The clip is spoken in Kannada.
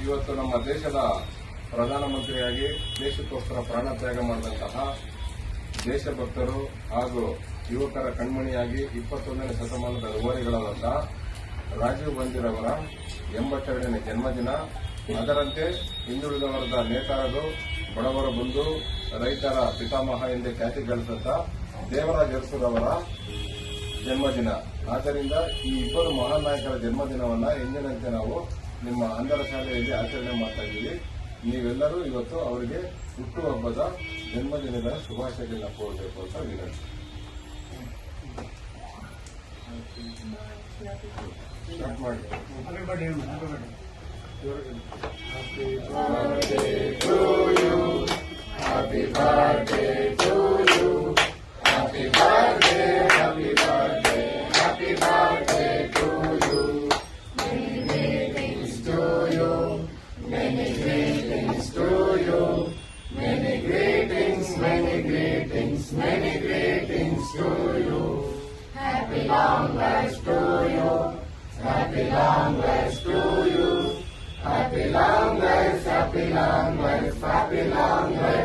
ಇವತ್ತು ನಮ್ಮ ದೇಶದ ಪ್ರಧಾನಮಂತ್ರಿಯಾಗಿ ದೇಶಕ್ಕೋಸ್ಕರ ಪ್ರಾಣತ್ಯಾಗ ಮಾಡಿದಂತಹ ದೇಶಭಕ್ತರು ಹಾಗೂ ಯುವಕರ ಕಣ್ಮಣಿಯಾಗಿ 21ನೇ ಶತಮಾನದ ರೂವಾರಿಗಳಾದಂತಹ ರಾಜೀವ್ ಗಾಂಧಿರವರ 82ನೇ ಜನ್ಮದಿನ. ಅದರಂತೆ ಹಿಂದುಳಿದ ವರ್ಗದ ನೇತಾರರು, ಬಡವರ ಬಂಧು, ರೈತರ ಪಿತಾಮಹ ಎಂದೇ ಖ್ಯಾತಿ ಗಳಿಸಿದ ದೇವರಾಜ ಅರಸುರವರ ಜನ್ಮದಿನ. ಆದ್ದರಿಂದ ಈ ಇಬ್ಬರು ಮಹಾನ್ ನಾಯಕರ ಜನ್ಮದಿನವನ್ನು ಎಂದಿನಂತೆ ನಾವು ನಿಮ್ಮ ಅಂಧರ ಶಾಲೆಯಲ್ಲಿ ಆಚರಣೆ ಮಾಡ್ತಾ ಇದ್ದೀವಿ. ನೀವೆಲ್ಲರೂ ಇವತ್ತು ಅವರಿಗೆ ಹುಟ್ಟುಹಬ್ಬದ ಜನ್ಮದಿನದ ಶುಭಾಶಯಗಳನ್ನ ಕೋರಬೇಕು ಅಂತ ವಿನಂತಿ. ಸ್ಟಾರ್ಟ್ ಮಾಡಿ. Happy birthday to you. Happy birthday, happy birthday, happy birthday to you. Many greetings to you. Many greetings to you. Many greetings, many greetings, many greetings to you. Happy long life to you. Happy long life to you. Happy long life, happy long life, happy long life.